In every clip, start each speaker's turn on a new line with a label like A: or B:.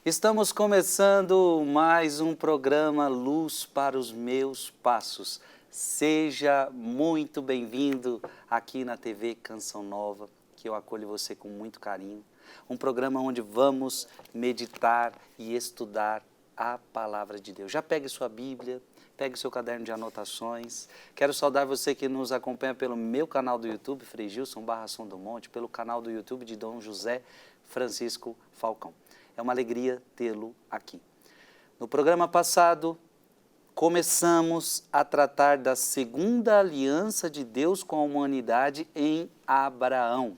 A: Estamos começando mais um programa Luz para os Meus Passos. Seja muito bem-vindo aqui na TV Canção Nova, que eu acolho você com muito carinho. Um programa onde vamos meditar e estudar a Palavra de Deus. Já pegue sua Bíblia, pegue seu caderno de anotações. Quero saudar você que nos acompanha pelo meu canal do YouTube, Frei Gilson Som do Monte, pelo canal do YouTube de Dom José Francisco Falcão. É uma alegria tê-lo aqui. No programa passado, começamos a tratar da segunda aliança de Deus com a humanidade em Abraão.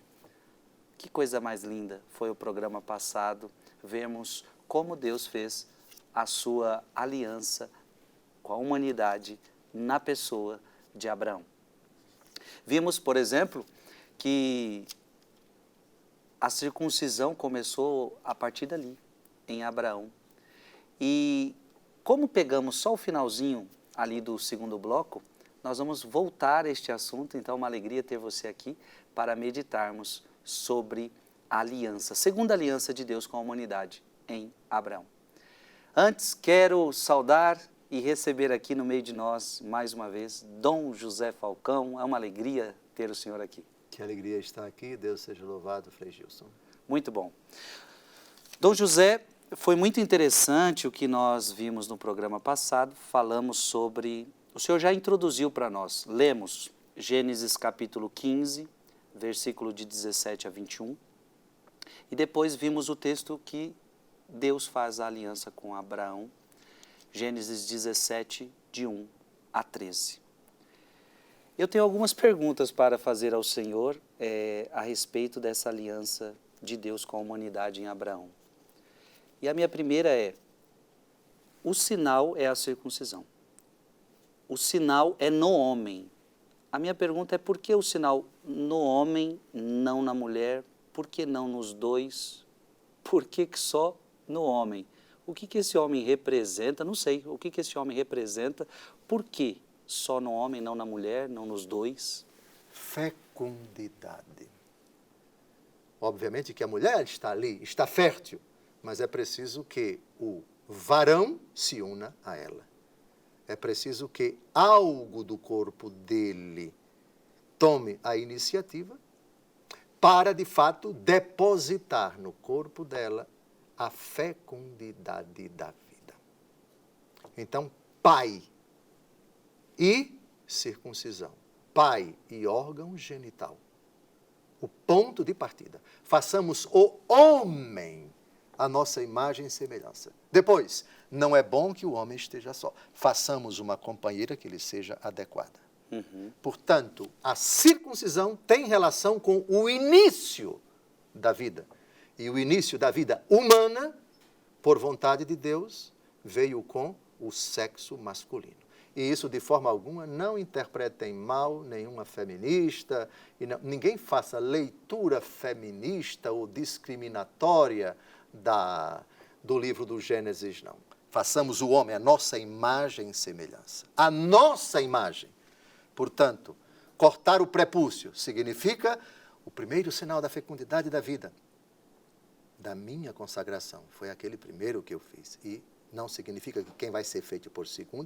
A: Que coisa mais linda foi o programa passado. Vemos como Deus fez a sua aliança com a humanidade na pessoa de Abraão. Vimos, por exemplo, que a circuncisão começou a partir dali, em Abraão. E como pegamos só o finalzinho ali do segundo bloco, nós vamos voltar a este assunto. Então é uma alegria ter você aqui para meditarmos sobre a aliança, segunda aliança de Deus com a humanidade em Abraão. Antes, quero saudar e receber aqui no meio de nós, mais uma vez, Dom José Falcão. É uma alegria ter o senhor aqui.
B: Que alegria estar aqui, Deus seja louvado, Frei Gilson.
A: Muito bom. Dom José, foi muito interessante o que nós vimos no programa passado, falamos sobre, o senhor já introduziu para nós, lemos Gênesis capítulo 15, versículo de 17 a 21, e depois vimos o texto que Deus faz a aliança com Abraão, Gênesis 17, de 1 a 13. Eu tenho algumas perguntas para fazer ao Senhor a respeito dessa aliança de Deus com a humanidade em Abraão. E a minha primeira é, o sinal é a circuncisão. O sinal é no homem. A minha pergunta é por que o sinal no homem, não na mulher? Por que não nos dois? Por que só no homem? O que esse homem representa? Não sei. O que esse homem representa? Por que só no homem, não na mulher, não nos dois?
B: Fecundidade. Obviamente que a mulher está ali, está fértil, mas é preciso que o varão se una a ela. É preciso que algo do corpo dele tome a iniciativa para, de fato, depositar no corpo dela a fecundidade da vida. Então, pai e circuncisão, pai e órgão genital. O ponto de partida. Façamos o homem a nossa imagem e semelhança. Depois, não é bom que o homem esteja só. Façamos uma companheira que lhe seja adequada. Portanto, a circuncisão tem relação com o início da vida. E o início da vida humana, por vontade de Deus, veio com o sexo masculino. E isso, de forma alguma, não interpretem mal nenhuma feminista, e não, ninguém faça leitura feminista ou discriminatória do livro do Gênesis, não. Façamos o homem a nossa imagem e semelhança. A nossa imagem. Portanto, cortar o prepúcio significa o primeiro sinal da fecundidade da vida. Da minha consagração. Foi aquele primeiro que eu fiz. E não significa que quem vai ser feito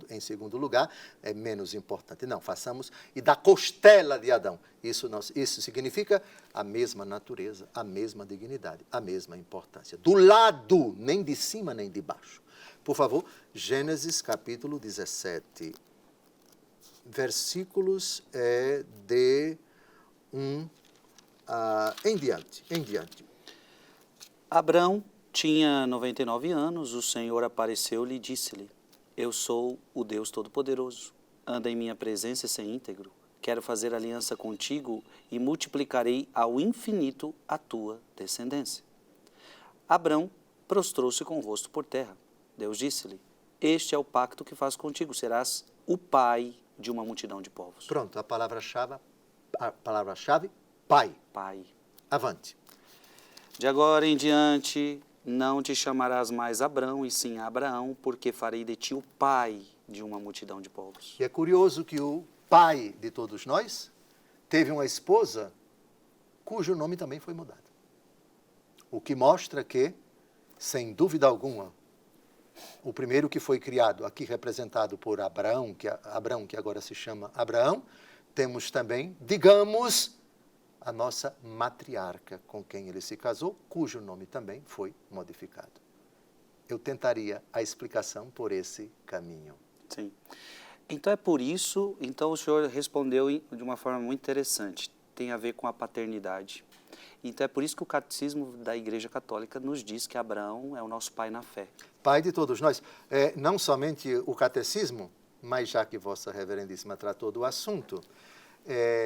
B: em segundo lugar, é menos importante. Não, façamos, e da costela de Adão. Isso significa a mesma natureza, a mesma dignidade, a mesma importância. Do lado, nem de cima nem de baixo. Por favor, Gênesis capítulo 17, versículos de 1 em diante.
A: Abraão tinha 99 anos, o Senhor apareceu-lhe e disse-lhe, eu sou o Deus Todo-Poderoso, anda em minha presença e ser íntegro, quero fazer aliança contigo e multiplicarei ao infinito a tua descendência. Abraão prostrou-se com o rosto por terra. Deus disse-lhe, este é o pacto que faço contigo, serás o pai de uma multidão de povos.
B: Pronto, a palavra-chave, pai.
A: Pai.
B: Avante.
A: De agora em diante, não te chamarás mais Abrão, e sim Abraão, porque farei de ti o pai de uma multidão de povos.
B: E é curioso que o pai de todos nós teve uma esposa cujo nome também foi mudado. O que mostra que sem dúvida alguma, o primeiro que foi criado, aqui representado por Abraão, que agora se chama Abraão, temos também, digamos, a nossa matriarca, com quem ele se casou, cujo nome também foi modificado. Eu tentaria a explicação por esse caminho.
A: Sim. Então é por isso, então o senhor respondeu de uma forma muito interessante, tem a ver com a paternidade. Então é por isso que o catecismo da Igreja Católica nos diz que Abraão é o nosso pai na fé.
B: Pai de todos nós. Não somente o catecismo, mas já que Vossa Reverendíssima tratou do assunto,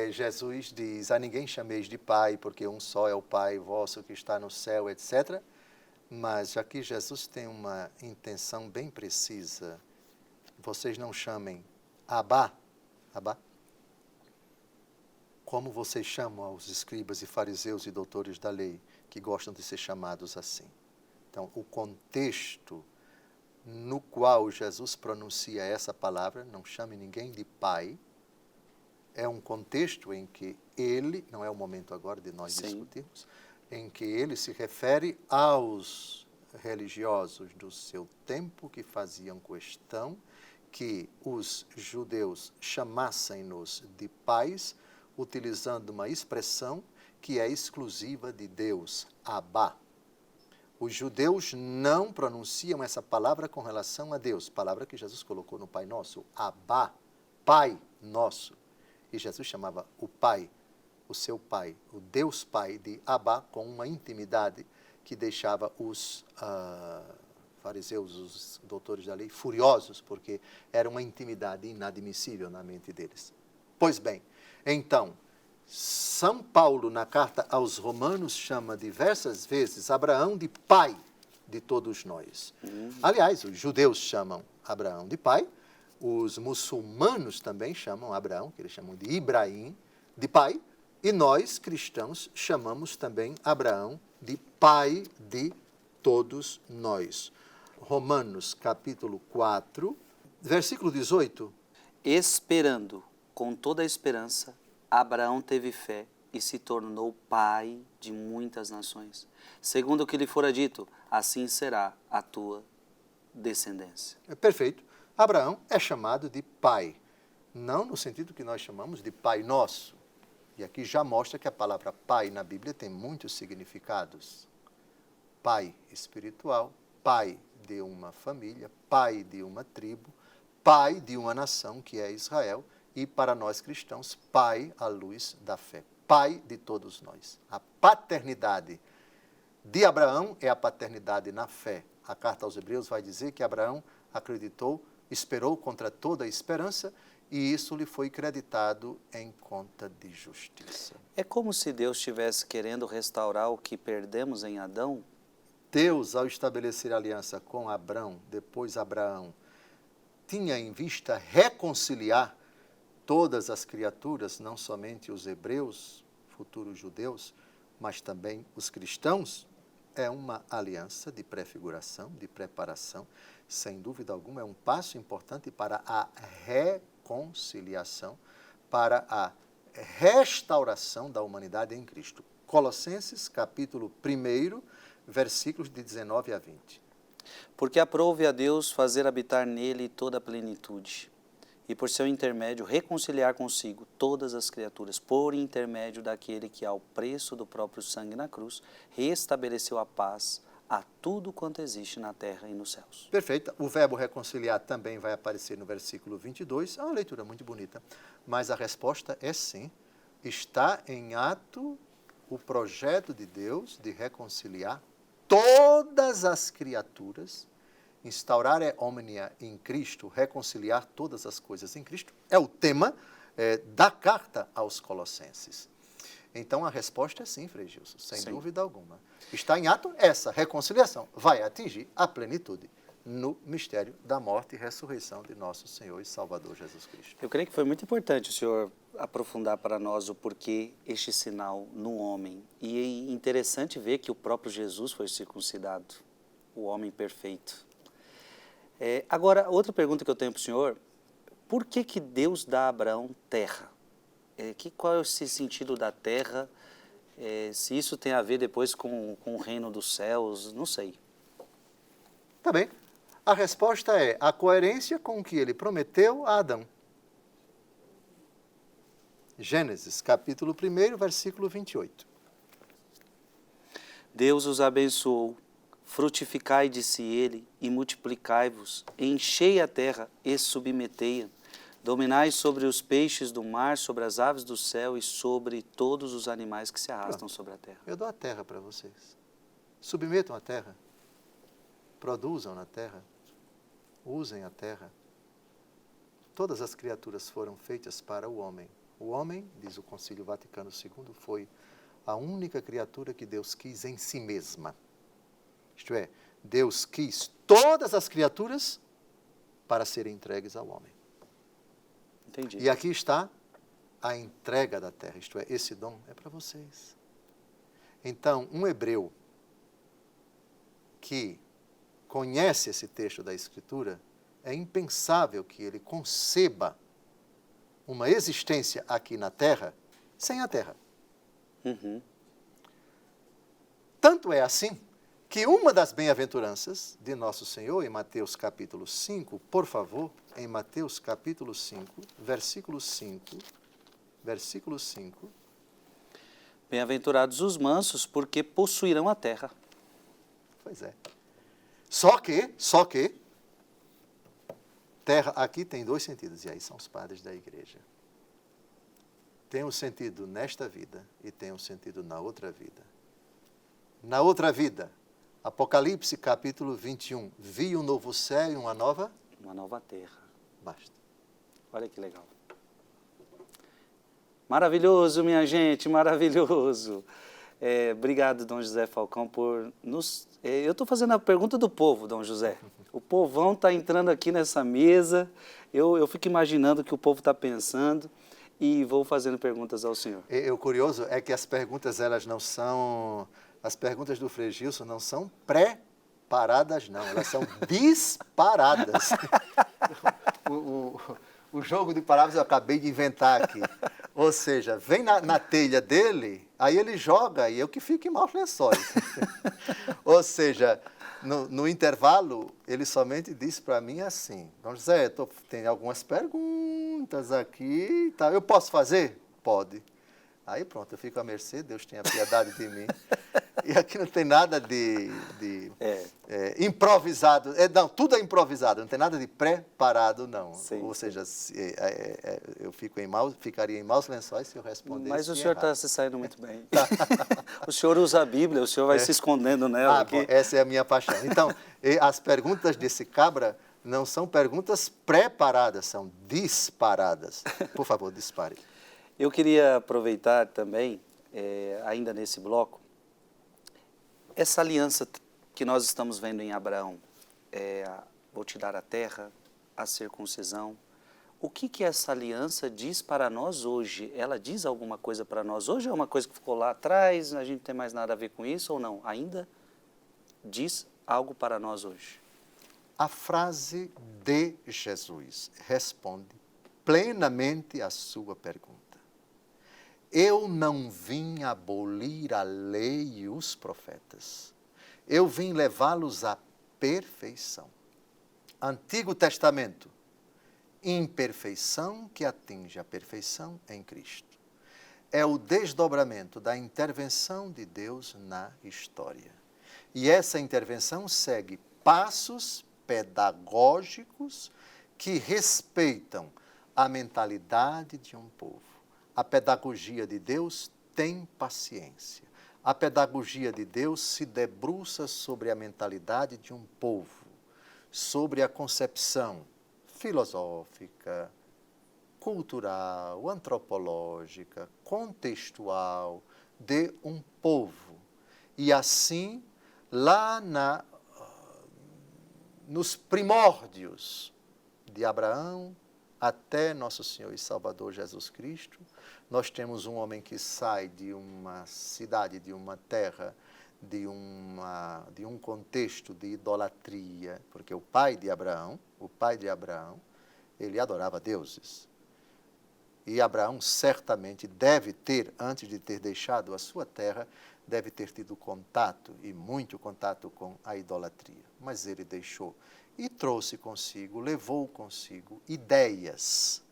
B: Jesus diz, a ninguém chameis de pai, porque um só é o Pai vosso que está no céu, etc. Mas aqui Jesus tem uma intenção bem precisa. Vocês não chamem Abá, como vocês chamam aos escribas e fariseus e doutores da lei, que gostam de ser chamados assim. Então, o contexto no qual Jesus pronuncia essa palavra, não chame ninguém de pai, é um contexto em que ele, não é o momento agora de nós discutirmos, em que ele se refere aos religiosos do seu tempo que faziam questão que os judeus chamassem-nos de pais, utilizando uma expressão que é exclusiva de Deus, Abá. Os judeus não pronunciam essa palavra com relação a Deus, palavra que Jesus colocou no Pai Nosso, Abá, Pai Nosso. E Jesus chamava o Pai, o seu Pai, o Deus Pai de Abá, com uma intimidade que deixava os fariseus, os doutores da lei, furiosos, porque era uma intimidade inadmissível na mente deles. Pois bem, então, São Paulo, na carta aos Romanos, chama diversas vezes Abraão de pai de todos nós. Aliás, os judeus chamam Abraão de pai, os muçulmanos também chamam Abraão, que eles chamam de Ibrahim, de pai, e nós, cristãos, chamamos também Abraão de pai de todos nós. Romanos, capítulo 4, versículo 18.
A: Esperando com toda a esperança, Abraão teve fé e se tornou pai de muitas nações. Segundo o que lhe fora dito, assim será a tua descendência.
B: Perfeito. Abraão é chamado de pai, não no sentido que nós chamamos de Pai Nosso. E aqui já mostra que a palavra pai na Bíblia tem muitos significados. Pai espiritual, pai de uma família, pai de uma tribo, pai de uma nação que é Israel, e para nós cristãos, pai à luz da fé, pai de todos nós. A paternidade de Abraão é a paternidade na fé. A carta aos Hebreus vai dizer que Abraão acreditou, esperou contra toda a esperança, e isso lhe foi creditado em conta de justiça.
A: É como se Deus estivesse querendo restaurar o que perdemos em Adão?
B: Deus, ao estabelecer aliança com Abrão, depois Abraão, tinha em vista reconciliar todas as criaturas, não somente os hebreus, futuros judeus, mas também os cristãos. É uma aliança de prefiguração, de preparação, sem dúvida alguma, é um passo importante para a reconciliação, para a restauração da humanidade em Cristo. Colossenses, capítulo 1, versículos de 19 a 20.
A: Porque aprouve a Deus fazer habitar nele toda a plenitude, e por seu intermédio reconciliar consigo todas as criaturas, por intermédio daquele que, ao preço do próprio sangue na cruz, restabeleceu a paz a tudo quanto existe na terra e nos céus.
B: Perfeito. O verbo reconciliar também vai aparecer no versículo 22. É uma leitura muito bonita. Mas a resposta é sim. Está em ato o projeto de Deus de reconciliar todas as criaturas, instaurar omnia em Cristo, reconciliar todas as coisas em Cristo, é o tema da carta aos Colossenses. Então, a resposta é sim, Frei Gilson, sem dúvida alguma. Está em ato essa reconciliação, vai atingir a plenitude no mistério da morte e ressurreição de nosso Senhor e Salvador Jesus Cristo.
A: Eu creio que foi muito importante o senhor aprofundar para nós o porquê este sinal no homem. E é interessante ver que o próprio Jesus foi circuncidado, o homem perfeito. Agora, outra pergunta que eu tenho para o senhor, por que Deus dá a Abraão terra? Qual é esse sentido da terra? Se isso tem a ver depois com o reino dos céus, não sei.
B: Tá bem. A resposta é a coerência com o que ele prometeu a Adão. Gênesis, capítulo 1, versículo 28.
A: Deus os abençoou, frutificai, disse ele, e multiplicai-vos, enchei a terra e submetei-a, dominai sobre os peixes do mar, sobre as aves do céu e sobre todos os animais que se arrastam sobre a terra.
B: Eu dou a terra para vocês. Submetam a terra. Produzam na terra. Usem a terra. Todas as criaturas foram feitas para o homem. O homem, diz o Concílio Vaticano II, foi a única criatura que Deus quis em si mesma. Isto é, Deus quis todas as criaturas para serem entregues ao homem.
A: Entendi.
B: E aqui está a entrega da terra, isto é, esse dom é para vocês. Então, um hebreu que conhece esse texto da Escritura, é impensável que ele conceba uma existência aqui na terra sem a terra.
A: Uhum.
B: Tanto é assim que uma das bem-aventuranças de Nosso Senhor, em Mateus capítulo 5, por favor, em Mateus capítulo 5, versículo 5,
A: Bem-aventurados os mansos, porque possuirão a terra.
B: Pois é. Só que, terra aqui tem dois sentidos, e aí são os padres da igreja. Tem um sentido nesta vida e tem um sentido na outra vida. Na outra vida, Apocalipse capítulo 21, vi um novo céu e uma nova
A: terra.
B: Basta.
A: Olha que legal. Maravilhoso, minha gente, maravilhoso. Obrigado, Dom José Falcão, por nos... eu estou fazendo a pergunta do povo, Dom José. O povão está entrando aqui nessa mesa, eu fico imaginando o que o povo está pensando e vou fazendo perguntas ao senhor.
B: O curioso é que as perguntas, elas não são... As perguntas do Frei Gilson não são pré-paradas, não. Elas são disparadas. O jogo de palavras eu acabei de inventar aqui. Ou seja, vem na telha dele, aí ele joga e eu que fico em maus lençóis. Ou seja, no intervalo, ele somente disse para mim assim, Dom José, tem algumas perguntas aqui, tá? Eu posso fazer? Pode. Aí pronto, eu fico à mercê, Deus tenha piedade de mim. E aqui não tem nada de improvisado. Não, tudo é improvisado, não tem nada de preparado, não.
A: Sim.
B: Ou seja, eu ficaria em maus lençóis se eu respondesse.
A: Mas o senhor está se saindo muito bem. O senhor usa a Bíblia, o senhor vai se escondendo nela.
B: Bom, essa é a minha paixão. Então, as perguntas desse cabra não são perguntas preparadas, são disparadas. Por favor, dispare.
A: Eu queria aproveitar também, ainda nesse bloco, essa aliança que nós estamos vendo em Abraão, vou te dar a terra, a circuncisão. O que essa aliança diz para nós hoje? Ela diz alguma coisa para nós hoje? É uma coisa que ficou lá atrás, a gente não tem mais nada a ver com isso ou não? Ainda diz algo para nós hoje?
B: A frase de Jesus responde plenamente à sua pergunta. Eu não vim abolir a lei e os profetas. Eu vim levá-los à perfeição. Antigo Testamento, imperfeição que atinge a perfeição em Cristo. É o desdobramento da intervenção de Deus na história. E essa intervenção segue passos pedagógicos que respeitam a mentalidade de um povo. A pedagogia de Deus tem paciência. A pedagogia de Deus se debruça sobre a mentalidade de um povo, sobre a concepção filosófica, cultural, antropológica, contextual de um povo. E assim, lá nos primórdios de Abraão até Nosso Senhor e Salvador Jesus Cristo, nós temos um homem que sai de uma cidade, de uma terra, de um contexto de idolatria, porque o pai de Abraão, ele adorava deuses. E Abraão certamente deve ter, antes de ter deixado a sua terra, deve ter tido contato, e muito contato, com a idolatria. Mas ele deixou e trouxe consigo, levou consigo ideias,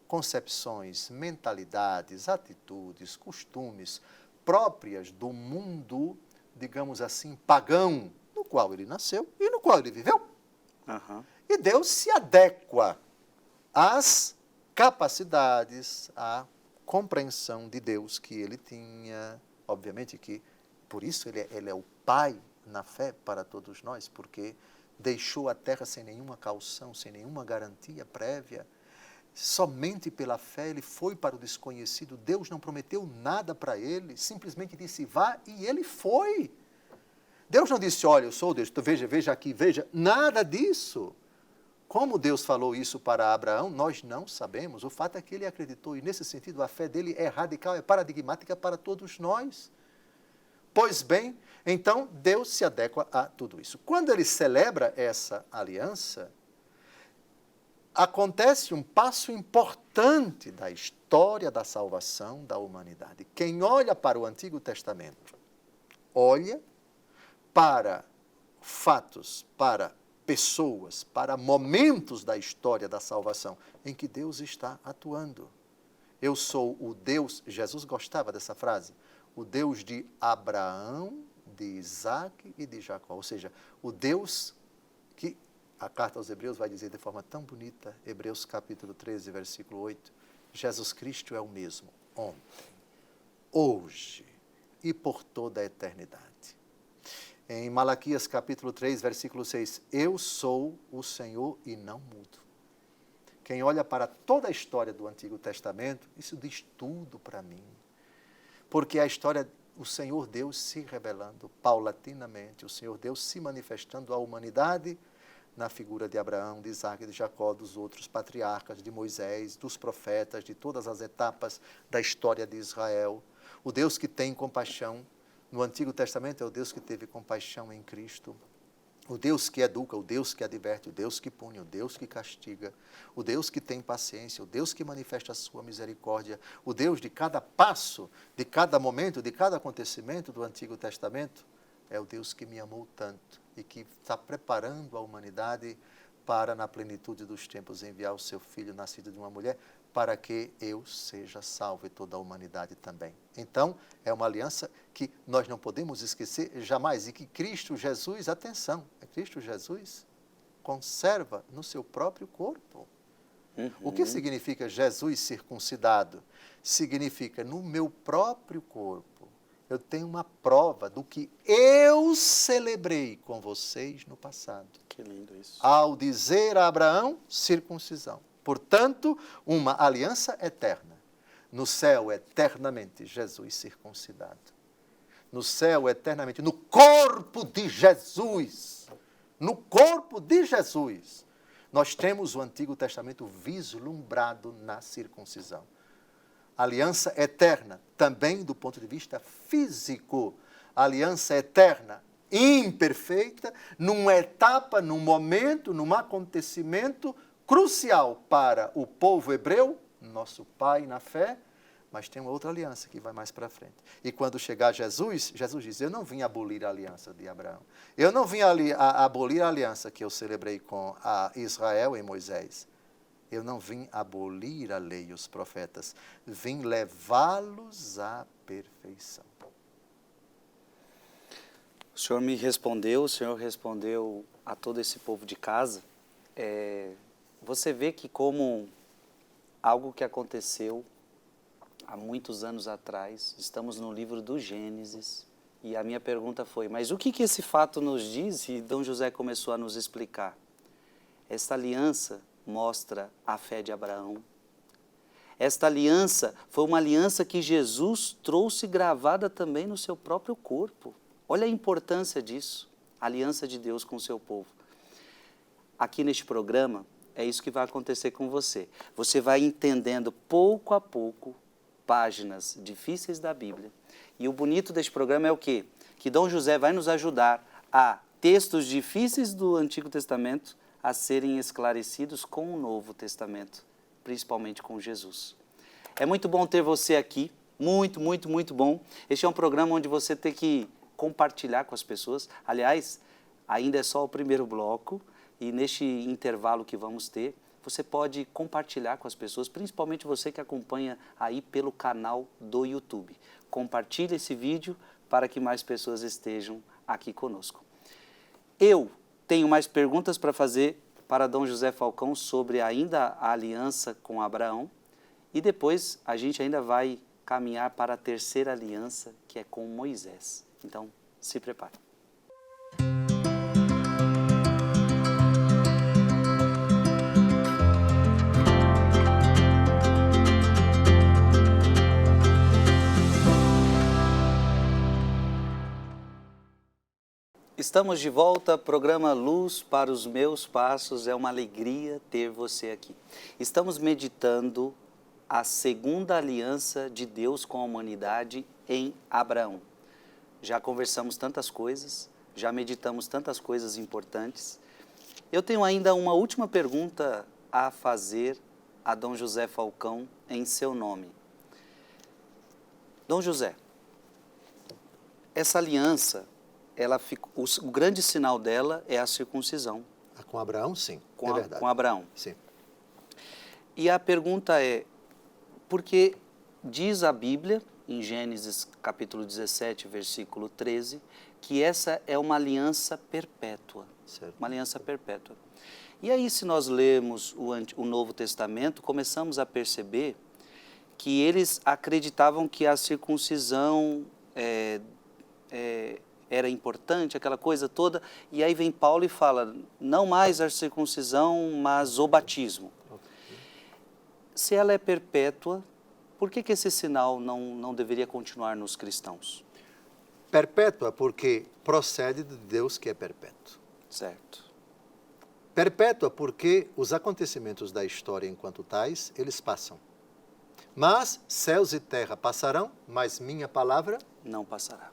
B: concepções, mentalidades, atitudes, costumes próprias do mundo, digamos assim, pagão, no qual ele nasceu e no qual ele viveu.
A: Uhum.
B: E Deus se adequa às capacidades, à compreensão de Deus que ele tinha. Obviamente que, por isso, ele é o Pai na fé para todos nós, porque deixou a terra sem nenhuma caução, sem nenhuma garantia prévia. Somente pela fé ele foi para o desconhecido. Deus não prometeu nada para ele, simplesmente disse vá, e ele foi. Deus não disse, olha, eu sou Deus, veja aqui, veja. Nada disso. Como Deus falou isso para Abraão, nós não sabemos. O fato é que ele acreditou, e nesse sentido a fé dele é radical, é paradigmática para todos nós. Pois bem, então Deus se adequa a tudo isso. Quando ele celebra essa aliança, acontece um passo importante da história da salvação da humanidade. Quem olha para o Antigo Testamento, olha para fatos, para pessoas, para momentos da história da salvação em que Deus está atuando. Eu sou o Deus, Jesus gostava dessa frase, o Deus de Abraão, de Isaac e de Jacó. Ou seja, o Deus que a carta aos Hebreus vai dizer de forma tão bonita, Hebreus capítulo 13, versículo 8, Jesus Cristo é o mesmo ontem, hoje e por toda a eternidade. Em Malaquias capítulo 3, versículo 6, eu sou o Senhor e não mudo. Quem olha para toda a história do Antigo Testamento, isso diz tudo para mim. Porque a história, o Senhor Deus se revelando paulatinamente, o Senhor Deus se manifestando à humanidade na figura de Abraão, de Isaac, de Jacó, dos outros patriarcas, de Moisés, dos profetas, de todas as etapas da história de Israel. O Deus que tem compaixão no Antigo Testamento é o Deus que teve compaixão em Cristo. O Deus que educa, o Deus que adverte, o Deus que pune, o Deus que castiga, o Deus que tem paciência, o Deus que manifesta a sua misericórdia, o Deus de cada passo, de cada momento, de cada acontecimento do Antigo Testamento, é o Deus que me amou tanto e que está preparando a humanidade para, na plenitude dos tempos, enviar o seu Filho nascido de uma mulher, para que eu seja salvo e toda a humanidade também. Então, é uma aliança que nós não podemos esquecer jamais e que Cristo Jesus, atenção, Cristo Jesus conserva no seu próprio corpo. Uhum. O que significa Jesus circuncidado? Significa, no meu próprio corpo, eu tenho uma prova do que eu celebrei com vocês no passado.
A: Que lindo isso.
B: Ao dizer a Abraão, circuncisão. Portanto, uma aliança eterna. No céu, eternamente, Jesus circuncidado. No céu, eternamente, no corpo de Jesus. No corpo de Jesus. Nós temos o Antigo Testamento vislumbrado na circuncisão. Aliança eterna, também do ponto de vista físico. Aliança eterna, imperfeita, numa etapa, num momento, num acontecimento crucial para o povo hebreu, nosso pai na fé, mas tem uma outra aliança que vai mais para frente. E quando chegar Jesus, Jesus diz, eu não vim abolir a aliança de Abraão. Eu não vim abolir a aliança que eu celebrei com a Israel em Moisés. Eu não vim abolir a lei e os profetas. Vim levá-los à perfeição.
A: O Senhor respondeu a todo esse povo de casa. Você vê que como algo que aconteceu há muitos anos atrás, estamos no livro do Gênesis, e a minha pergunta foi, mas o que esse fato nos diz? E Dom José começou a nos explicar. Esta aliança mostra a fé de Abraão. Esta aliança foi uma aliança que Jesus trouxe gravada também no seu próprio corpo. Olha a importância disso, a aliança de Deus com o seu povo. Aqui neste programa, é isso que vai acontecer com você. Você vai entendendo pouco a pouco páginas difíceis da Bíblia. E o bonito deste programa é o quê? Que Dom José vai nos ajudar a textos difíceis do Antigo Testamento a serem esclarecidos com o Novo Testamento, principalmente com Jesus. É muito bom ter você aqui. Muito, muito, muito bom. Este é um programa onde você tem que compartilhar com as pessoas. Aliás, ainda é só o primeiro bloco e neste intervalo que vamos ter, você pode compartilhar com as pessoas, principalmente você que acompanha aí pelo canal do YouTube. Compartilhe esse vídeo para que mais pessoas estejam aqui conosco. Eu tenho mais perguntas para fazer para Dom José Falcão sobre ainda a aliança com Abraão e depois a gente ainda vai caminhar para a terceira aliança, que é com Moisés. Então, se prepare. Estamos de volta, programa Luz para os Meus Passos, é uma alegria ter você aqui. Estamos meditando a segunda aliança de Deus com a humanidade em Abraão. Já conversamos tantas coisas, já meditamos tantas coisas importantes. Eu tenho ainda uma última pergunta a fazer a Dom José Falcão em seu nome. Dom José, essa aliança, o grande sinal dela é a circuncisão.
B: Com Abraão, sim, é verdade.
A: Com Abraão.
B: Sim.
A: E a pergunta é, porque diz a Bíblia, em Gênesis capítulo 17, versículo 13, que essa é uma aliança perpétua.
B: Certo.
A: Uma aliança perpétua. E aí, se nós lermos o Novo Testamento, começamos a perceber que eles acreditavam que a circuncisão era importante, aquela coisa toda, e aí vem Paulo e fala, não mais a circuncisão, mas o batismo. Se ela é perpétua, por que esse sinal não deveria continuar nos cristãos?
B: Perpétua porque procede de Deus que é perpétuo.
A: Certo.
B: Perpétua porque os acontecimentos da história enquanto tais, eles passam. Mas céus e terra passarão, mas minha palavra
A: não passará.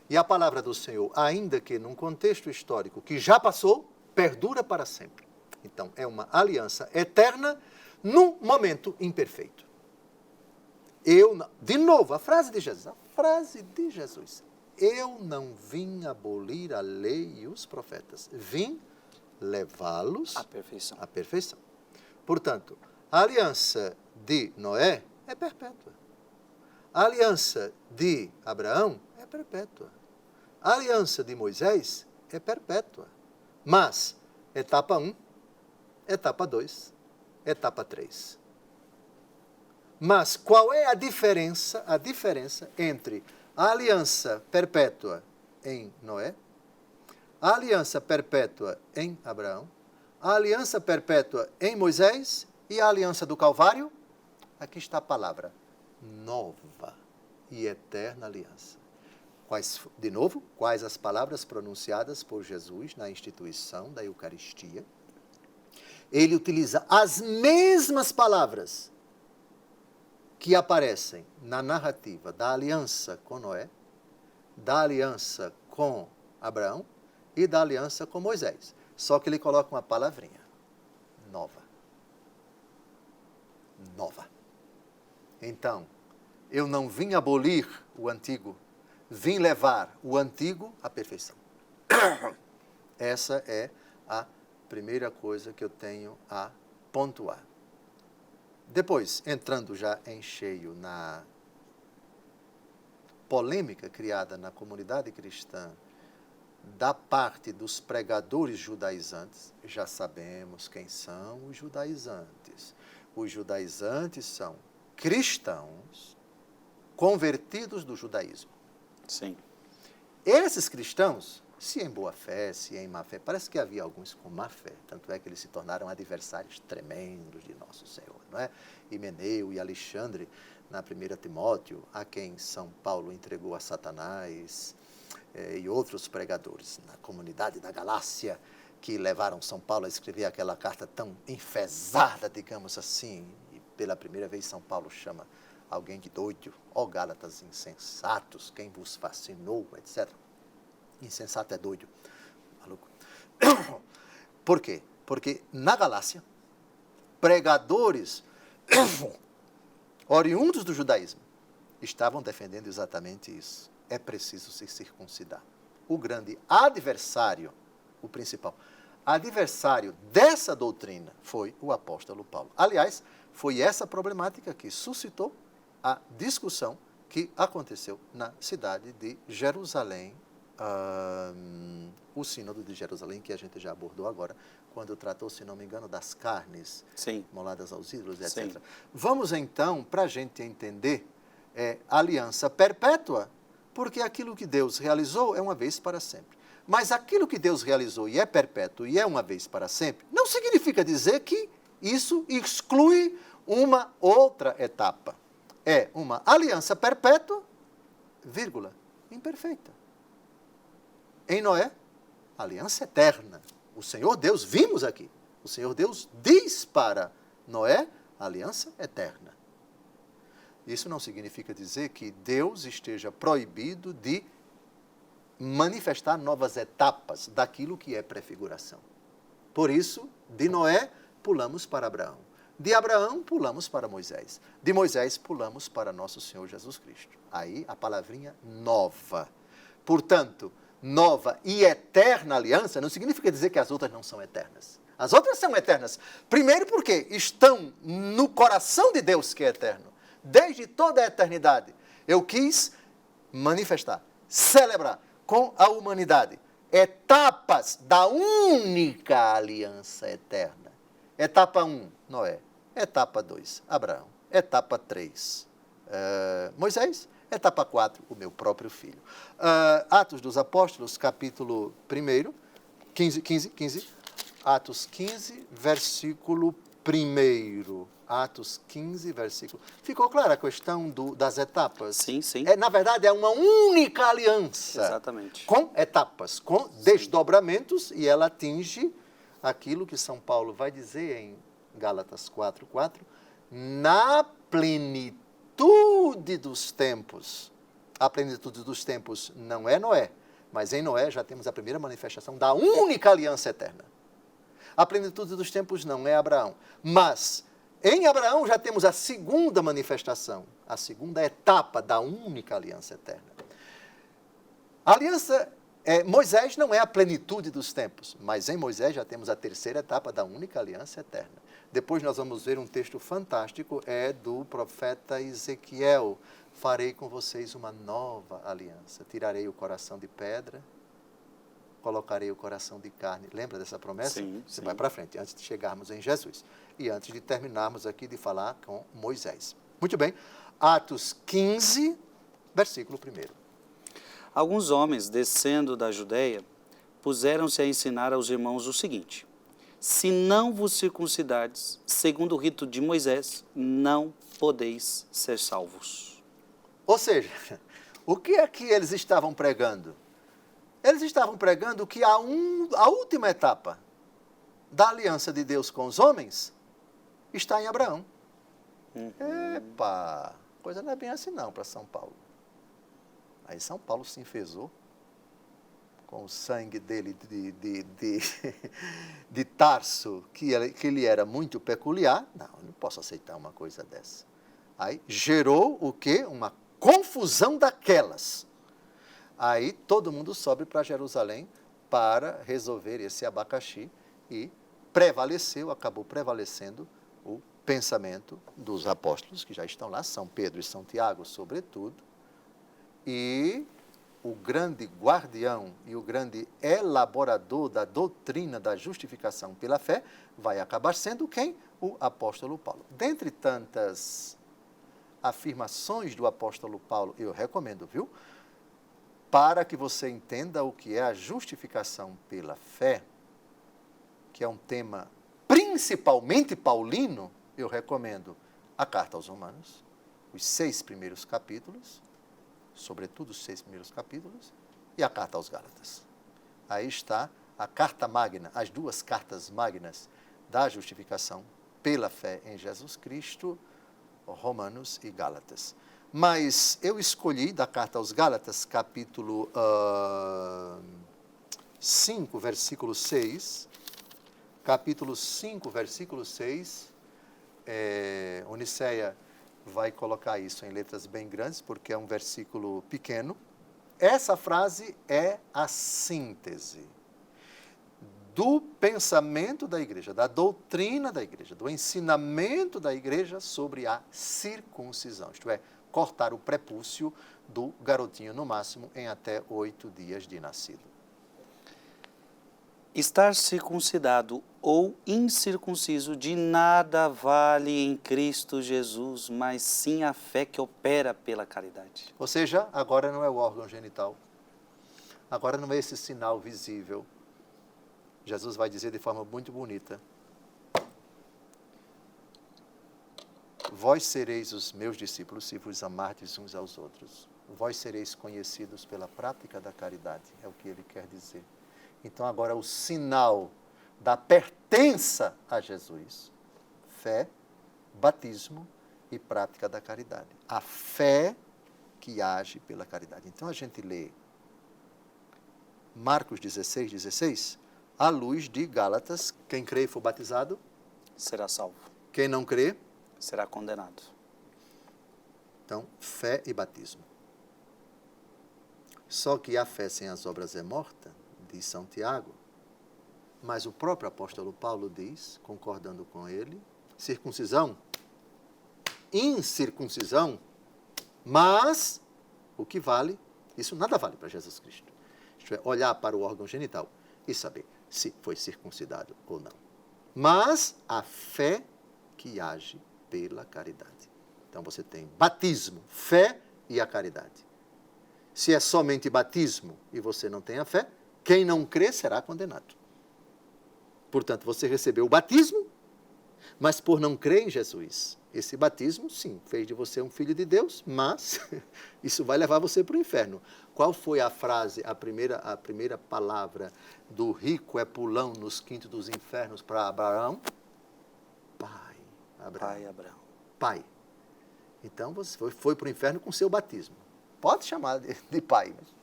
B: E a palavra do Senhor, ainda que num contexto histórico que já passou, perdura para sempre. Então, é uma aliança eterna num momento imperfeito. De novo, a frase de Jesus. Eu não vim abolir a lei e os profetas, vim levá-los à perfeição. Portanto, a aliança de Noé é perpétua. A aliança de Abraão é perpétua. A aliança de Moisés é perpétua. Mas, etapa 1, etapa 2, etapa 3. Mas qual é a diferença entre a aliança perpétua em Noé, a aliança perpétua em Abraão, a aliança perpétua em Moisés e a aliança do Calvário? Aqui está a palavra, nova e eterna aliança. Quais as palavras pronunciadas por Jesus na instituição da Eucaristia? Ele utiliza as mesmas palavras que aparecem na narrativa da aliança com Noé, da aliança com Abraão e da aliança com Moisés. Só que ele coloca uma palavrinha, nova. Nova. Então, eu não vim abolir o antigo, vim levar o antigo à perfeição. Essa é a primeira coisa que eu tenho a pontuar. Depois, entrando já em cheio na polêmica criada na comunidade cristã da parte dos pregadores judaizantes, já sabemos quem são os judaizantes. Os judaizantes são cristãos convertidos do judaísmo.
A: Sim.
B: Esses cristãos, se em boa fé, se em má fé, parece que havia alguns com má fé, tanto é que eles se tornaram adversários tremendos de nosso Senhor, não é? Himeneu e Alexandre, na 1 Timóteo, a quem São Paulo entregou a Satanás, e outros pregadores na comunidade da Galácia, que levaram São Paulo a escrever aquela carta tão enfesada, digamos assim, e pela primeira vez São Paulo chama alguém de doido, ó Gálatas insensatos, quem vos fascinou, etc. Insensato é doido, maluco. Por quê? Porque na Galácia, pregadores oriundos do judaísmo, estavam defendendo exatamente isso. É preciso se circuncidar. O grande adversário, o principal adversário dessa doutrina foi o apóstolo Paulo. Aliás, foi essa problemática que suscitou a discussão que aconteceu na cidade de Jerusalém, o sínodo de Jerusalém, que a gente já abordou agora, quando tratou, se não me engano, das carnes moladas aos ídolos, etc. Sim. Vamos então, para a gente entender, aliança perpétua, porque aquilo que Deus realizou é uma vez para sempre. Mas aquilo que Deus realizou e é perpétuo e é uma vez para sempre, não significa dizer que isso exclui uma outra etapa. É uma aliança perpétua, vírgula, imperfeita. Em Noé, aliança eterna. O Senhor Deus, vimos aqui, o Senhor Deus diz para Noé, aliança eterna. Isso não significa dizer que Deus esteja proibido de manifestar novas etapas daquilo que é prefiguração. Por isso, de Noé, pulamos para Abraão. De Abraão, pulamos para Moisés. De Moisés, pulamos para nosso Senhor Jesus Cristo. Aí, a palavrinha nova. Portanto, nova e eterna aliança não significa dizer que as outras não são eternas. As outras são eternas. Primeiro porque estão no coração de Deus que é eterno. Desde toda a eternidade, eu quis manifestar, celebrar com a humanidade etapas da única aliança eterna. Etapa 1, Noé. Etapa 2, Abraão. Etapa 3, Moisés. Etapa 4, o meu próprio filho. Atos dos Apóstolos, capítulo 1, 15. Atos 15, versículo 1. Atos 15, versículo. Ficou clara a questão das etapas?
A: Sim, sim.
B: Na verdade, é uma única aliança.
A: Exatamente.
B: Com etapas, com desdobramentos, e ela atinge aquilo que São Paulo vai dizer em Gálatas 4:4, na plenitude dos tempos. A plenitude dos tempos não é Noé, mas em Noé já temos a primeira manifestação da única aliança eterna. A plenitude dos tempos não é Abraão, mas em Abraão já temos a segunda manifestação, a segunda etapa da única aliança eterna. A aliança, Moisés não é a plenitude dos tempos, mas em Moisés já temos a terceira etapa da única aliança eterna. Depois nós vamos ver um texto fantástico, do profeta Ezequiel. Farei com vocês uma nova aliança, tirarei o coração de pedra, colocarei o coração de carne. Lembra dessa promessa?
A: Sim,
B: Você vai para frente, antes de chegarmos em Jesus. E antes de terminarmos aqui de falar com Moisés. Muito bem. Atos 15, versículo 1.
A: Alguns homens, descendo da Judéia, puseram-se a ensinar aos irmãos o seguinte: se não vos circuncidardes, segundo o rito de Moisés, não podeis ser salvos.
B: Ou seja, o que é que eles estavam pregando? Eles estavam pregando que a última etapa da aliança de Deus com os homens está em Abraão. Epa, coisa não é bem assim não para São Paulo. Aí São Paulo se enfesou com o sangue dele de Tarso, que ele era muito peculiar. Não, eu não posso aceitar uma coisa dessa. Aí gerou o quê? Uma confusão daquelas. Aí todo mundo sobe para Jerusalém para resolver esse abacaxi e acabou prevalecendo o pensamento dos apóstolos, que já estão lá, São Pedro e São Tiago, sobretudo, e o grande guardião e o grande elaborador da doutrina da justificação pela fé vai acabar sendo quem? O apóstolo Paulo. Dentre tantas afirmações do apóstolo Paulo, eu recomendo, viu? Para que você entenda o que é a justificação pela fé, que é um tema principalmente paulino, eu recomendo a Carta aos Romanos, os 6 primeiros capítulos, sobretudo os 6 primeiros capítulos, e a Carta aos Gálatas. Aí está a Carta Magna, as 2 cartas magnas da justificação pela fé em Jesus Cristo, Romanos e Gálatas. Mas eu escolhi da Carta aos Gálatas, capítulo 5, versículo 6, capítulo 5, versículo 6, Oniceia, vai colocar isso em letras bem grandes, porque é um versículo pequeno. Essa frase é a síntese do pensamento da igreja, da doutrina da igreja, do ensinamento da igreja sobre a circuncisão, isto é, cortar o prepúcio do garotinho, no máximo, em até 8 dias de nascido.
A: Estar circuncidado ou incircunciso de nada vale em Cristo Jesus, mas sim a fé que opera pela caridade.
B: Ou seja, agora não é o órgão genital, agora não é esse sinal visível. Jesus vai dizer de forma muito bonita: vós sereis os meus discípulos se vos amardes uns aos outros. Vós sereis conhecidos pela prática da caridade, é o que ele quer dizer. Então agora o sinal da pertença a Jesus: fé, batismo e prática da caridade. A fé que age pela caridade. Então a gente lê Marcos 16, à luz de Gálatas: quem crê e for batizado
A: será salvo.
B: Quem não crê
A: será condenado.
B: Então, fé e batismo. Só que a fé sem as obras é morta, diz São Tiago. Mas o próprio apóstolo Paulo diz, concordando com ele, circuncisão, incircuncisão, mas o que vale, isso nada vale para Jesus Cristo. Isto é, olhar para o órgão genital e saber se foi circuncidado ou não. Mas a fé que age pela caridade. Então você tem batismo, fé e a caridade. Se é somente batismo e você não tem a fé, quem não crê será condenado. Portanto, você recebeu o batismo, mas por não crer em Jesus, esse batismo, sim, fez de você um filho de Deus, mas isso vai levar você para o inferno. Qual foi a frase, a primeira palavra do rico é pulão nos quintos dos infernos para Abraão? Pai. Abraão.
A: Pai Abraão.
B: Pai. Então você foi para o inferno com seu batismo. Pode chamar de pai. Mas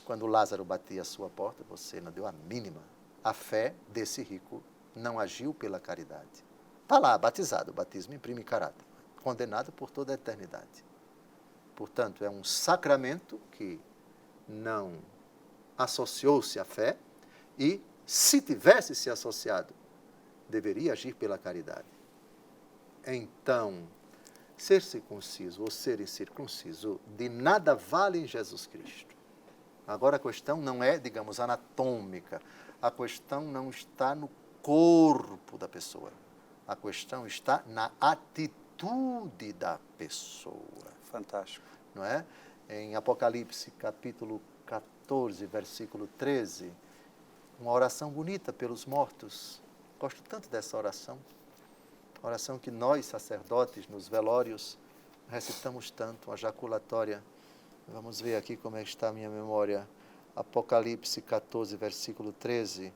B: quando Lázaro batia a sua porta, você não deu a mínima. A fé desse rico não agiu pela caridade. Está lá, batizado. O batismo imprime caráter. Condenado por toda a eternidade. Portanto, é um sacramento que não associou-se à fé e, se tivesse se associado, deveria agir pela caridade. Então, ser circunciso ou ser incircunciso de nada vale em Jesus Cristo. Agora a questão não é, digamos, anatômica. A questão não está no corpo da pessoa. A questão está na atitude da pessoa.
A: Fantástico.
B: Não é? Em Apocalipse, capítulo 14, versículo 13, uma oração bonita pelos mortos. Gosto tanto dessa oração. Oração que nós, sacerdotes, nos velórios, recitamos tanto, a jaculatória. Vamos ver aqui como é que está a minha memória. Apocalipse 14, versículo 13.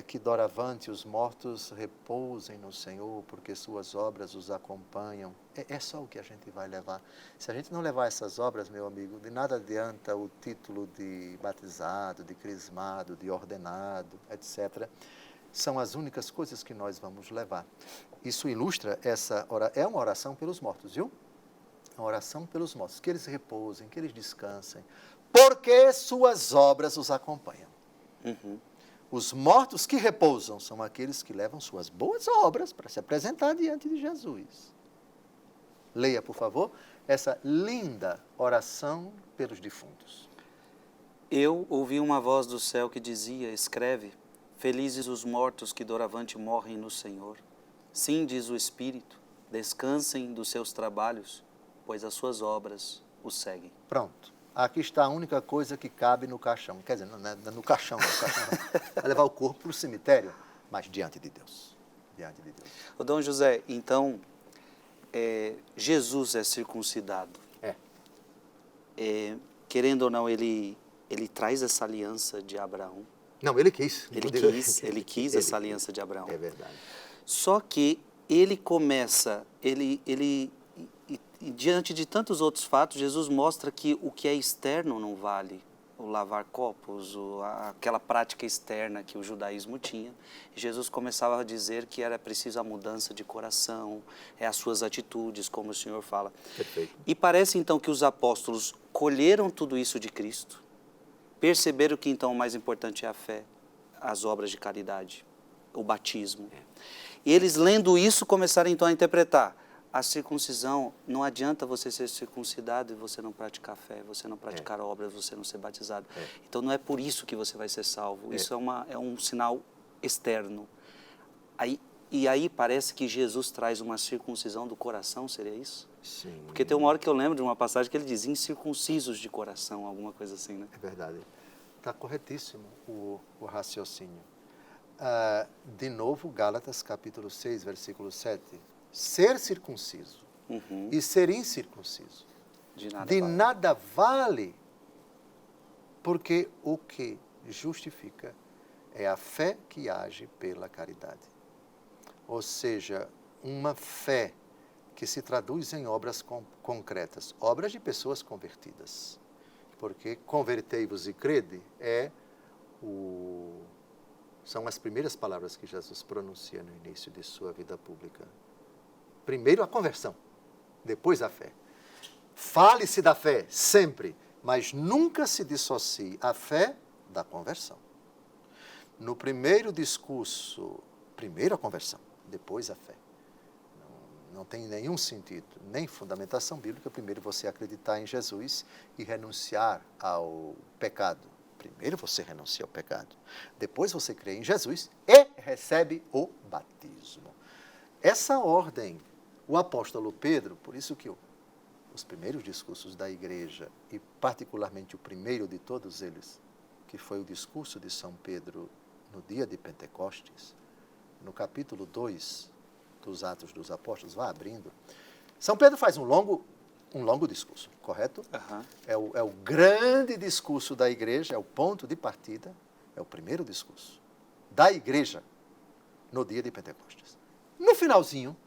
B: Que doravante os mortos repousem no Senhor, porque suas obras os acompanham. É só o que a gente vai levar. Se a gente não levar essas obras, meu amigo, de nada adianta o título de batizado, de crismado, de ordenado, etc. São as únicas coisas que nós vamos levar. Isso ilustra é uma oração pelos mortos, viu? Uma oração pelos mortos, que eles repousem, que eles descansem, porque suas obras os acompanham.
A: Uhum.
B: Os mortos que repousam são aqueles que levam suas boas obras para se apresentar diante de Jesus. Leia, por favor, essa linda oração pelos defuntos.
A: Eu ouvi uma voz do céu que dizia: escreve, felizes os mortos que doravante morrem no Senhor. Sim, diz o Espírito, descansem dos seus trabalhos, pois as suas obras os seguem.
B: Pronto. Aqui está a única coisa que cabe no caixão. Quer dizer, não é no caixão, vai levar o corpo para o cemitério, mas diante de Deus. Diante de Deus.
A: Ô, Dom José, então, Jesus é circuncidado. Querendo ou não, ele traz essa aliança de Abraão.
B: Não, ele quis.
A: Ele quis essa aliança de Abraão.
B: É verdade.
A: Só que ele começa, e diante de tantos outros fatos, Jesus mostra que o que é externo não vale. o lavar copos, aquela prática externa que o judaísmo tinha. Jesus começava a dizer que era preciso a mudança de coração, as suas atitudes, como o Senhor fala.
B: Perfeito.
A: E parece então que os apóstolos colheram tudo isso de Cristo, perceberam que então o mais importante é a fé, as obras de caridade, o batismo. E eles, lendo isso, começaram então a interpretar: a circuncisão, não adianta você ser circuncidado e você não praticar fé, você não praticar obras, você não ser batizado. Então não é por isso que você vai ser salvo. Isso é um sinal externo. E aí parece que Jesus traz uma circuncisão do coração, seria isso?
B: Sim.
A: Porque tem uma hora que eu lembro de uma passagem que ele diz incircuncisos de coração, alguma coisa assim, né?
B: É verdade. Está corretíssimo o raciocínio. De novo, Gálatas capítulo 6, versículo 7. Ser circunciso e ser incircunciso de nada vale, porque o que justifica é a fé que age pela caridade. Ou seja, uma fé que se traduz em obras concretas, obras de pessoas convertidas. Porque convertei-vos e crede são as primeiras palavras que Jesus pronuncia no início de sua vida pública. Primeiro a conversão, depois a fé. Fale-se da fé sempre, mas nunca se dissocie a fé da conversão. No primeiro discurso, primeiro a conversão, depois a fé. Não tem nenhum sentido, nem fundamentação bíblica, primeiro você acreditar em Jesus e renunciar ao pecado. Primeiro você renuncia ao pecado, depois você crê em Jesus e recebe o batismo. Essa ordem, o apóstolo Pedro, por isso que os primeiros discursos da igreja, e particularmente o primeiro de todos eles, que foi o discurso de São Pedro no dia de Pentecostes, no capítulo 2 dos Atos dos Apóstolos, vá abrindo, São Pedro faz um longo discurso, correto? É o grande discurso da igreja, é o ponto de partida, é o primeiro discurso da igreja no dia de Pentecostes. No finalzinho,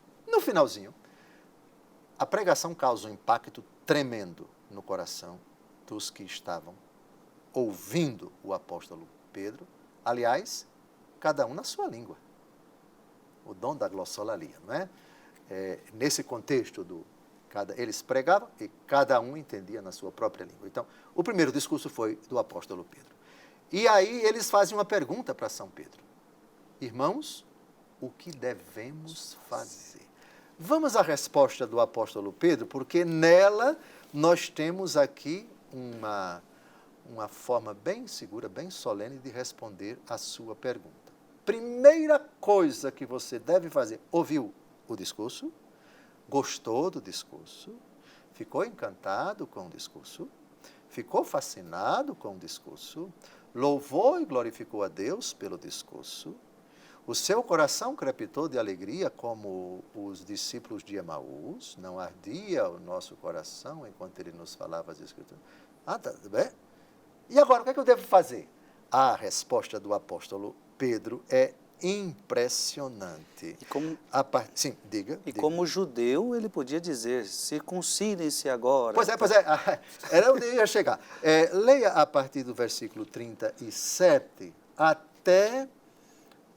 B: a pregação causa um impacto tremendo no coração dos que estavam ouvindo o apóstolo Pedro, aliás, cada um na sua língua. O dom da glossolalia, não é? Nesse contexto eles pregavam e cada um entendia na sua própria língua. Então, o primeiro discurso foi do apóstolo Pedro. E aí eles fazem uma pergunta para São Pedro. Irmãos, o que devemos fazer? Vamos à resposta do apóstolo Pedro, porque nela nós temos aqui uma forma bem segura, bem solene de responder a sua pergunta. Primeira coisa que você deve fazer: ouviu o discurso, gostou do discurso, ficou encantado com o discurso, ficou fascinado com o discurso, louvou e glorificou a Deus pelo discurso, o seu coração crepitou de alegria como os discípulos de Emaús, não ardia o nosso coração enquanto ele nos falava as Escrituras. Tá bem? E agora, o que é que eu devo fazer? A resposta do apóstolo Pedro é impressionante. Sim, diga.
A: Como judeu, ele podia dizer: circuncidem-se agora.
B: Pois é. Era onde eu ia chegar. Leia a partir do versículo 37 até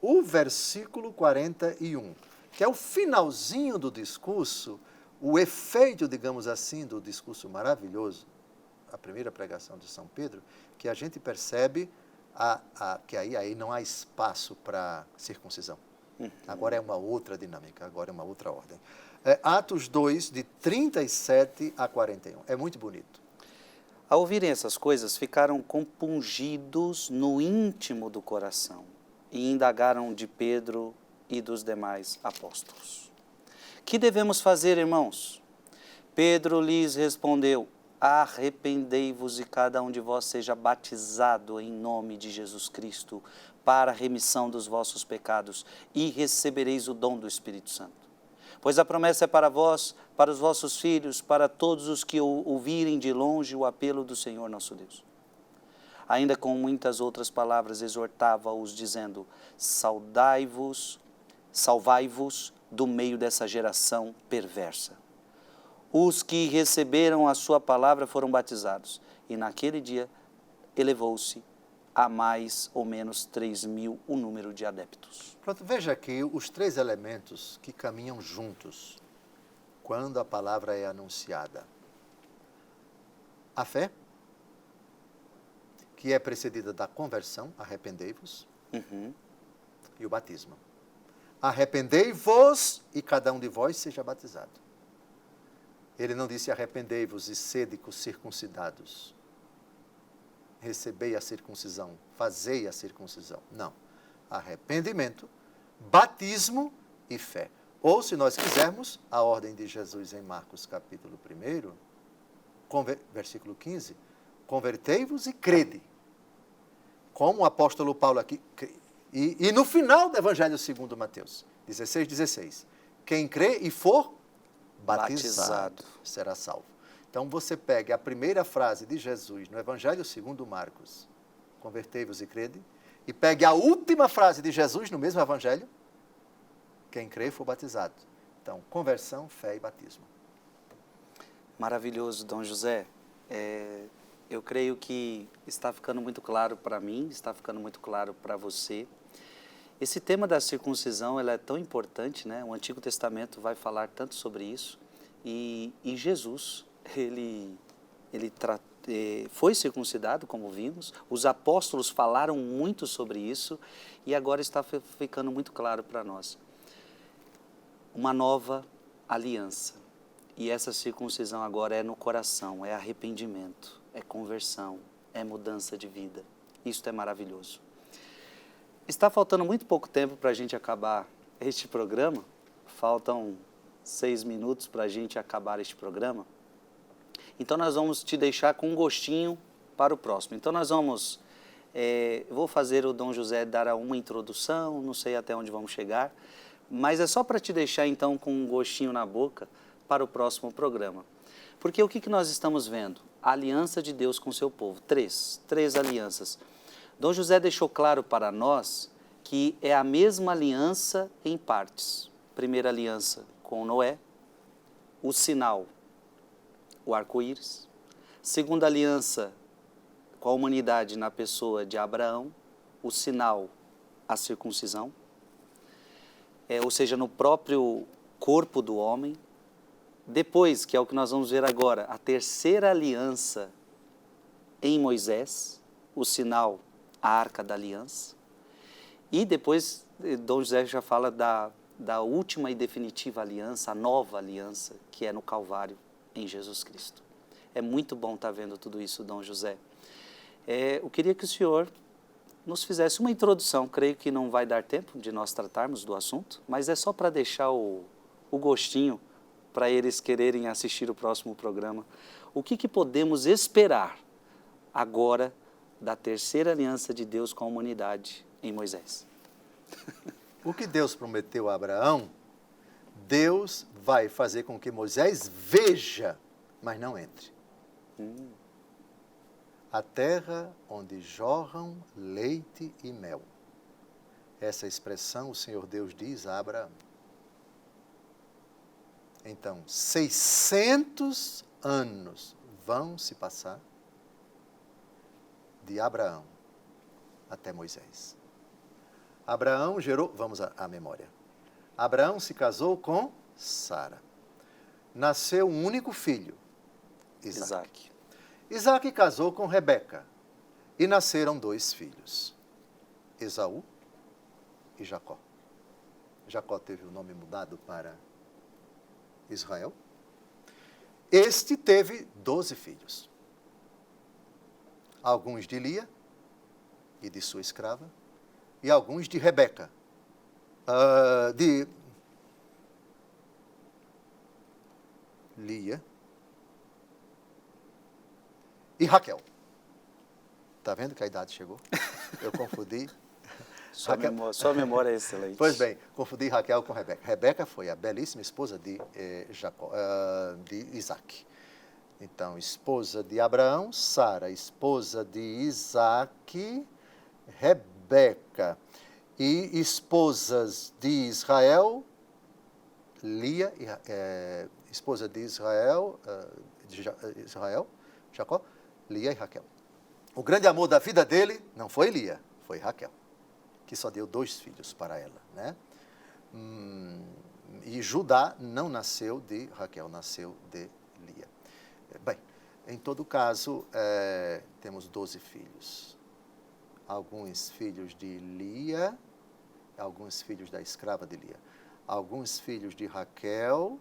B: o versículo 41, que é o finalzinho do discurso, o efeito, digamos assim, do discurso maravilhoso, a primeira pregação de São Pedro, que a gente percebe que aí não há espaço para circuncisão. Agora é uma outra dinâmica, agora é uma outra ordem. Atos 2, de 37 a 41. É muito bonito.
A: Ao ouvirem essas coisas, ficaram compungidos no íntimo do coração e indagaram de Pedro e dos demais apóstolos. Que devemos fazer, irmãos? Pedro lhes respondeu: arrependei-vos e cada um de vós seja batizado em nome de Jesus Cristo para a remissão dos vossos pecados e recebereis o dom do Espírito Santo. Pois a promessa é para vós, para os vossos filhos, para todos os que ouvirem de longe o apelo do Senhor nosso Deus. Ainda com muitas outras palavras exortava-os, dizendo: salvai-vos do meio dessa geração perversa. Os que receberam a sua palavra foram batizados, e naquele dia elevou-se a mais ou menos 3.000 o número de adeptos.
B: Pronto, veja aqui os 3 elementos que caminham juntos quando a palavra é anunciada. A fé, que é precedida da conversão, arrependei-vos, e o batismo. Arrependei-vos e cada um de vós seja batizado. Ele não disse arrependei-vos e sede circuncidados. Recebei a circuncisão, fazei a circuncisão. Não. Arrependimento, batismo e fé. Ou, se nós quisermos, a ordem de Jesus em Marcos capítulo 1, versículo 15, convertei-vos e crede. Como o apóstolo Paulo aqui, e no final do Evangelho segundo Mateus, 16. Quem crê e for batizado será salvo. Então, você pega a primeira frase de Jesus no Evangelho segundo Marcos, convertei-vos e crede, e pegue a última frase de Jesus no mesmo Evangelho, quem crê for batizado. Então, conversão, fé e batismo.
A: Maravilhoso, Dom José. Eu creio que está ficando muito claro para mim, está ficando muito claro para você. Esse tema da circuncisão, ela é tão importante, né? O Antigo Testamento vai falar tanto sobre isso. E Jesus, ele foi circuncidado, como vimos. Os apóstolos falaram muito sobre isso e agora está ficando muito claro para nós. Uma nova aliança. E essa circuncisão agora é no coração, é arrependimento, é conversão, é mudança de vida. Isto é maravilhoso. Está faltando muito pouco tempo para a gente acabar este programa. Faltam 6 minutos para a gente acabar este programa. Então, nós vamos te deixar com um gostinho para o próximo. Então, nós vamos... vou fazer o Dom José dar uma introdução, não sei até onde vamos chegar, mas é só para te deixar, então, com um gostinho na boca para o próximo programa. Porque o que nós estamos vendo? A aliança de Deus com o seu povo. Três alianças. Dom José deixou claro para nós que é a mesma aliança em partes. Primeira aliança com Noé, o sinal, o arco-íris. Segunda aliança com a humanidade na pessoa de Abraão, o sinal, a circuncisão. Ou seja, no próprio corpo do homem. Depois, que é o que nós vamos ver agora, a terceira aliança em Moisés, o sinal, a arca da aliança. E depois, Dom José já fala da última e definitiva aliança, a nova aliança, que é no Calvário, em Jesus Cristo. É muito bom estar vendo tudo isso, Dom José. Eu queria que o senhor nos fizesse uma introdução. Creio que não vai dar tempo de nós tratarmos do assunto, mas é só para deixar o gostinho para eles quererem assistir o próximo programa. O que podemos esperar agora da terceira aliança de Deus com a humanidade em Moisés?
B: O que Deus prometeu a Abraão, Deus vai fazer com que Moisés veja, mas não entre. A terra onde jorram leite e mel. Essa expressão o Senhor Deus diz a Abraão. Então, 600 anos vão se passar de Abraão até Moisés. Abraão gerou, vamos à memória. Abraão se casou com Sara. Nasceu um único filho, Isaque. Isaque casou com Rebeca e nasceram 2 filhos, Esaú e Jacó. Jacó teve o nome mudado para Israel. Este teve 12 filhos. Alguns de Lia e de sua escrava, e alguns de Rebeca, de Lia e Raquel. Está vendo que a idade chegou? Eu confundi.
A: Sua memória é excelente.
B: Pois bem, confundi Raquel com Rebeca. Rebeca foi a belíssima esposa de Isaque. Então, esposa de Abraão, Sara, esposa de Isaque, Rebeca. E esposas de Israel, Lia, esposa de Israel, Jacó, Lia e Raquel. O grande amor da vida dele não foi Lia, foi Raquel, que só deu 2 filhos para ela, né? E Judá não nasceu de Raquel, nasceu de Lia. Bem, em todo caso, temos 12 filhos. Alguns filhos de Lia, alguns filhos da escrava de Lia, alguns filhos de Raquel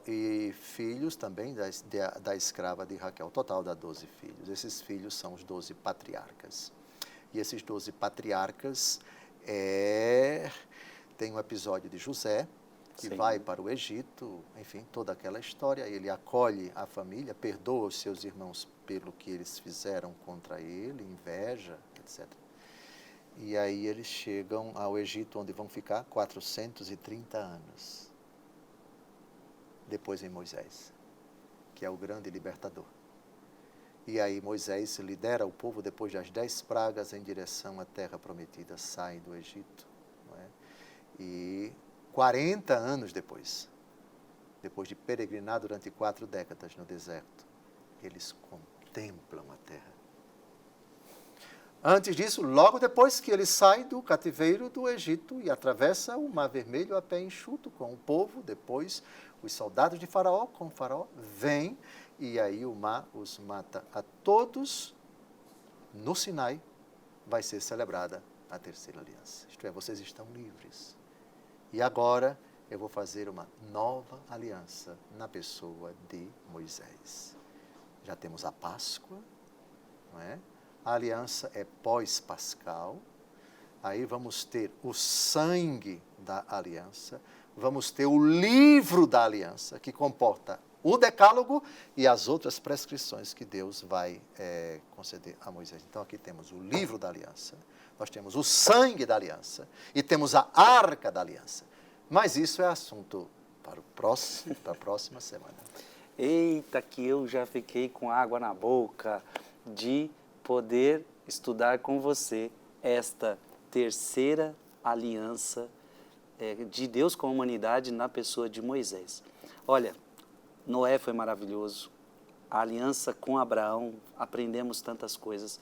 B: e filhos também da escrava de Raquel. Total dá 12 filhos. Esses filhos são os 12 patriarcas. E esses 12 patriarcas tem um episódio de José, que vai para o Egito, enfim, toda aquela história. Ele acolhe a família, perdoa os seus irmãos pelo que eles fizeram contra ele, inveja, etc. E aí eles chegam ao Egito, onde vão ficar 430 anos. Depois vem Moisés, que é o grande libertador. E aí Moisés lidera o povo depois das 10 pragas em direção à terra prometida, sai do Egito. Não é? E 40 anos depois de peregrinar durante 4 décadas no deserto, eles contemplam a terra. Antes disso, logo depois que ele sai do cativeiro do Egito e atravessa o Mar Vermelho a pé enxuto com o povo, depois os soldados de Faraó, com Faraó, vêm e aí o mar os mata a todos. No Sinai vai ser celebrada a terceira aliança. Isto é, vocês estão livres. E agora eu vou fazer uma nova aliança na pessoa de Moisés. Já temos a Páscoa, não é? A aliança é pós-pascal. Aí vamos ter o sangue da aliança, vamos ter o livro da aliança, que comporta o decálogo e as outras prescrições que Deus vai conceder a Moisés. Então aqui temos o livro da aliança, nós temos o sangue da aliança e temos a arca da aliança. Mas isso é assunto para a próxima semana.
A: Eita, que eu já fiquei com água na boca de poder estudar com você esta terceira aliança de Deus com a humanidade na pessoa de Moisés. Olha, Noé foi maravilhoso, a aliança com Abraão, aprendemos tantas coisas.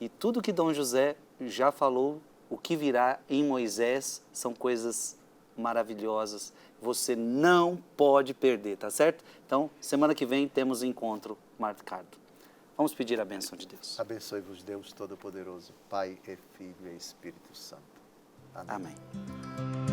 A: E tudo que Dom José já falou, o que virá em Moisés, são coisas maravilhosas. Você não pode perder, tá certo? Então, semana que vem temos encontro marcado. Vamos pedir a bênção de Deus.
B: Abençoe-vos Deus Todo-Poderoso, Pai e Filho e Espírito Santo. Amém.
A: Amém.